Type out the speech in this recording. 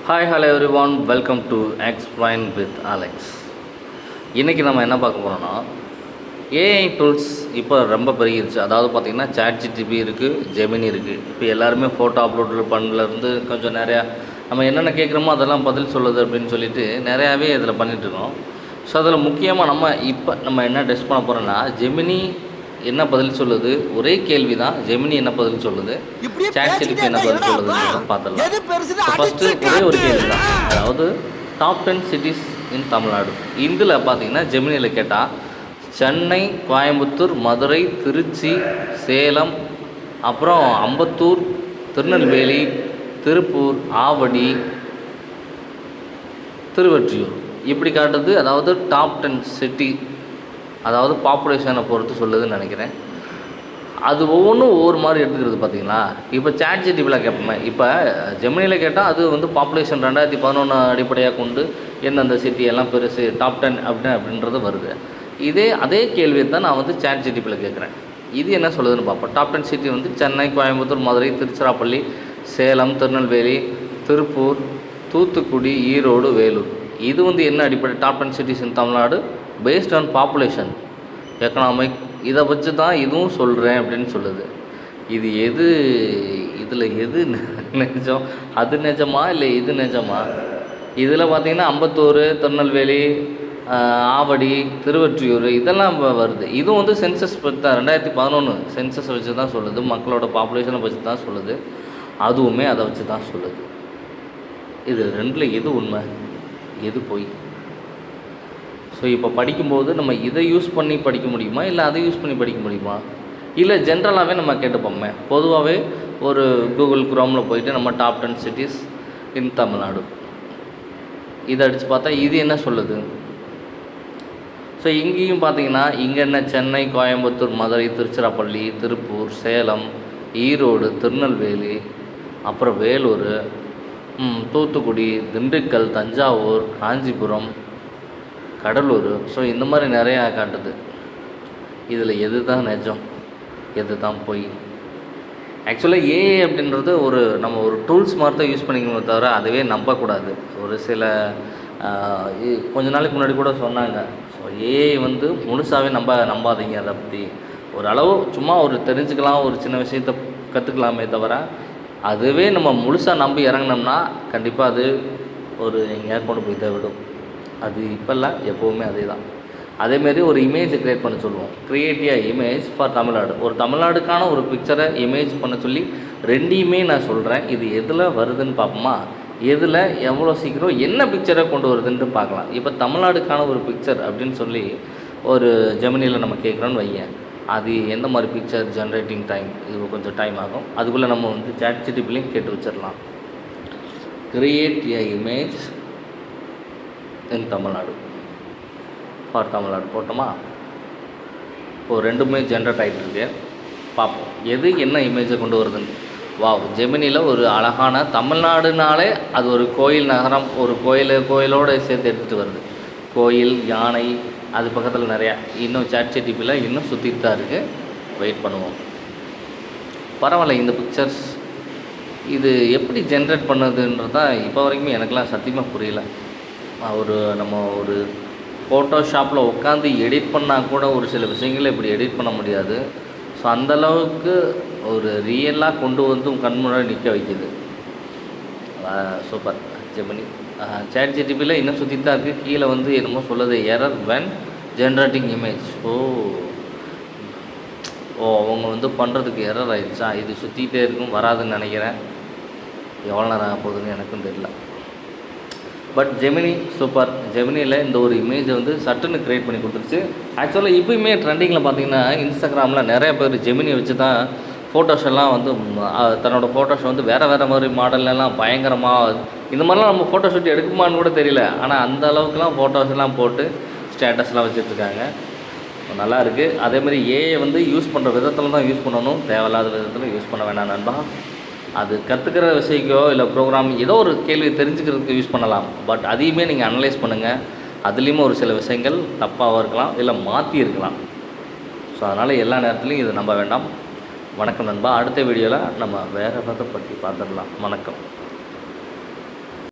Hi hello every one, welcome to explain with Alex. இன்றைக்கி நம்ம என்ன பார்க்க போகிறோன்னா, ஏஐ டூல்ஸ் இப்போ ரொம்ப பெருகிருச்சு. அதாவது பார்த்திங்கன்னா ChatGPT இருக்குது, ஜெமினி இருக்குது. இப்போ எல்லாருமே ஃபோட்டோ அப்லோட் பண்ணலேருந்து கொஞ்சம் நிறையா நம்ம என்னென்ன கேட்குறோமோ அதெல்லாம் பதில் சொல்லுது அப்படின்னு சொல்லிட்டு நிறையாவே இதில் பண்ணிகிட்ருக்கோம். ஸோ அதில் முக்கியமாக நம்ம என்ன டெஸ்ட் பண்ண போகிறோன்னா, ஜெமினி என்ன பதில் சொல்லுது, ஒரே கேள்வி தான். ஜெமினி என்ன பதில் சொல்லுது, ChatGPT என்ன பதில் சொல்லுதுன்னு பார்த்துடலாம். ஃபஸ்ட்டு ஒரே ஒரு கேள்வி தான், அதாவது டாப் 10 சிட்டிஸ் இன் தமிழ்நாடு. இதில் பார்த்தீங்கன்னா ஜெமினியில் கேட்டால் சென்னை, கோயம்புத்தூர், மதுரை, திருச்சி, சேலம், அப்புறம் அம்பத்தூர், திருநெல்வேலி, திருப்பூர், ஆவடி, திருவொற்றியூர் இப்படி காட்டுது. அதாவது டாப் 10 சிட்டி, அதாவது பாப்புலேஷனை பொறுத்து சொல்லுதுன்னு நினைக்கிறேன். அது ஒவ்வொன்றும் ஒவ்வொரு மாதிரி எடுத்துக்கிறது பார்த்தீங்களா. இப்போ ChatGPTயில் கேட்போமே, இப்போ ஜெமினியில் கேட்டால் அது வந்து பாப்புலேஷன் 2011 அடிப்படையாக கொண்டு எந்தெந்த சிட்டி எல்லாம் பெருசு டாப் 10 அப்படின்றது வருது. அதே கேள்வியை தான் நான் வந்து ChatGPTயில் கேட்குறேன். இது என்ன சொல்லுதுன்னு பார்ப்போம். டாப் 10 சிட்டி வந்து சென்னை, கோயம்புத்தூர், மதுரை, திருச்சிராப்பள்ளி, சேலம், திருநெல்வேலி, திருப்பூர், தூத்துக்குடி, ஈரோடு, வேலூர். இது வந்து என்ன அடிப்படை, top 10 cities in Tamil Nadu based on population, economic, இதை வச்சு தான் இதுவும் சொல்கிறேன் அப்படின்னு சொல்லுது. இதில் எது நிஜம், அது நிஜமா இல்லை இது நிஜமா? இதில் பார்த்திங்கன்னா அம்பத்தூர், திருநெல்வேலி, ஆவடி, திருவொற்றியூர் இதெல்லாம் வருது. இதுவும் வந்து சென்சஸ் பற்றி தான், 2011 சென்சஸ் வச்சு தான் சொல்லுது, மக்களோட பாப்புலேஷனை வச்சு தான் சொல்லுது, அதுவுமே அதை வச்சு தான் சொல்லுது. இது ரெண்டில் எது உண்மை, எது பொய்? ஸோ இப்போ படிக்கும்போது நம்ம இதை யூஸ் பண்ணி படிக்க முடியுமா, இல்லை அதை யூஸ் பண்ணி படிக்க முடியுமா, இல்லை ஜென்ரலாகவே நம்ம கேட்டுப்போமே. பொதுவாகவே ஒரு கூகுள் குரோமில் போயிட்டு நம்ம டாப் 10 சிட்டிஸ் இன் தமிழ்நாடு இதை அடித்து பார்த்தா இது என்ன சொல்லுது. ஸோ இங்கேயும் பார்த்தீங்கன்னா இங்கே என்ன, சென்னை, கோயம்புத்தூர், மதுரை, திருச்சிராப்பள்ளி, திருப்பூர், சேலம், ஈரோடு, திருநெல்வேலி, அப்புறம் வேலூர், தூத்துக்குடி, திண்டுக்கல், தஞ்சாவூர், காஞ்சிபுரம், கடலூர். ஸோ இந்த மாதிரி நிறையா காட்டுது. இதில் எது தான் நிஜம், எது தான் பொய்? ஆக்சுவலாக ஏஐ அப்படின்றது நம்ம ஒரு டூல்ஸ் மாதிரி தான் யூஸ் பண்ணிக்கணுமே தவிர அதுவே நம்பக்கூடாது. ஒரு சில கொஞ்ச நாளைக்கு முன்னாடி கூட சொன்னாங்க, ஸோ ஏஐ வந்து முழுசாகவே நம்பாதீங்க. அதை பற்றி ஒரு அளவு சும்மா தெரிஞ்சுக்கலாம், ஒரு சின்ன விஷயத்தை கற்றுக்கலாமே தவிர அதுவே நம்ம முழுசாக நம்பி இறங்கினோம்னா கண்டிப்பாக அது எங்கேயாவது கொண்டு போய் தான் விடும். அது இப்போல்லாம் எப்போவுமே அதே தான். அதேமாரி ஒரு இமேஜை க்ரியேட் பண்ண சொல்லுவோம், க்ரியேட்டிவ் இமேஜ் ஃபார் தமிழ்நாடு. ஒரு தமிழ்நாடுக்கான ஒரு பிக்சரை இமேஜ் பண்ண சொல்லி ரெண்டையுமே நான் சொல்கிறேன். இது எதில் வருதுன்னு பார்ப்போமா, எதில் எவ்வளோ சீக்கிரம் என்ன பிக்சரை கொண்டு வருதுன்ட்டு பார்க்கலாம். இப்போ தமிழ்நாடுக்கான ஒரு பிக்சர் அப்படின்னு சொல்லி ஒரு ஜெமினியில் நம்ம கேட்குறோன்னு வையேன், அது எந்த மாதிரி பிக்சர் ஜென்ரேட்டிங் டைம், இது கொஞ்சம் டைம் ஆகும். அதுக்குள்ளே நம்ம வந்து ChatGPTலையும் கேட்டு வச்சிடலாம். Create a image in Tamil Nadu for Tamil Nadu போட்டோமா. இப்போது ரெண்டுமே ஜென்ரேட் ஆகிட்டு இருக்கு. பார்ப்போம் எது என்ன இமேஜை கொண்டு வருதுன்னு. ஜெமினியில் ஒரு அழகான தமிழ்நாடுனாலே அது ஒரு கோயில் நகரம், ஒரு கோயிலோடு சேர்த்து எடுத்துகிட்டு வருது. கோயில், யானை, அது பக்கத்தில் நிறையா. இன்னும் ChatGPTயில் இன்னும் சுற்றிட்டு தான் இருக்குது. வெயிட் பண்ணுவோம். பரவாயில்ல, இந்த பிக்சர்ஸ் இது எப்படி ஜென்ரேட் பண்ணுதுன்றது தான் இப்போ வரைக்கும் எனக்கெலாம் சத்தியமாக புரியல. நம்ம ஒரு ஃபோட்டோஷாப்பில் உட்காந்து எடிட் பண்ணால் கூட ஒரு சில விஷயங்களை இப்படி எடிட் பண்ண முடியாது. ஸோ அந்தளவுக்கு ரியலாக கொண்டு வந்து கண் முன்னாடி நிற்க வைக்கிது. சூப்பர் ஜெமினி. ChatGPTயில் இன்னும் சுற்றிட்டு தான் இருக்குது. கீழே வந்து என்னமோ சொல்லுது, எரர் வென் ஜென்ரேட்டிங் இமேஜ். அவங்க வந்து பண்ணுறதுக்கு எரர் ஆகிடுச்சா, இது சுற்றிகிட்டே இருக்கும், வராதுன்னு நினைக்கிறேன். எவ்வளோ நேரம் ஆக போகுதுன்னு எனக்கும் தெரியல. But Gemini super. ஜெமினியில் இந்த ஒரு இமேஜை வந்து சட்டுன்னு க்ரியேட் பண்ணி கொடுத்துருச்சு. ஆக்சுவலாக இப்போயுமே ட்ரெண்டிங்கில் பார்த்தீங்கன்னா இன்ஸ்டாகிராமில் நிறைய பேர் ஜெமினி வச்சு தான் ஃபோட்டோஷெல்லாம் வந்து தன்னோட ஃபோட்டோஷை வந்து வேறு மாதிரி மாடல்லாம் பயங்கரமாக இந்த மாதிரிலாம் நம்ம ஃபோட்டோ ஷூட் எடுக்குமான்னு கூட தெரியல. ஆனால் அந்த அளவுக்குலாம் ஃபோட்டோஸ்லாம் போட்டு ஸ்டேட்டஸ்லாம் வச்சுட்ருக்காங்க. நல்லா இருக்குது. அதேமாதிரி ஏஐ வந்து யூஸ் பண்ணுற விதத்தில் தான் யூஸ் பண்ணணும், தேவையில்லாத விதத்தில் யூஸ் பண்ண வேணாம் நண்பா. அது கற்றுக்கிற விஷயக்கோ இல்லை ப்ரோக்ராம் ஏதோ ஒரு கேள்வி தெரிஞ்சுக்கிறதுக்கு யூஸ் பண்ணலாம். பட் அதையுமே நீங்கள் அனலைஸ் பண்ணுங்கள். அதுலேயுமே ஒரு சில விஷயங்கள் தப்பாகவும் இருக்கலாம், இல்லை மாற்றி இருக்கலாம். ஸோ அதனால் எல்லா நேரத்துலையும் இதை நம்ப வேண்டாம். வணக்கம் நண்பா. அடுத்த வீடியோவில் நம்ம வேறு எதை பற்றி பார்த்துடலாம். வணக்கம்.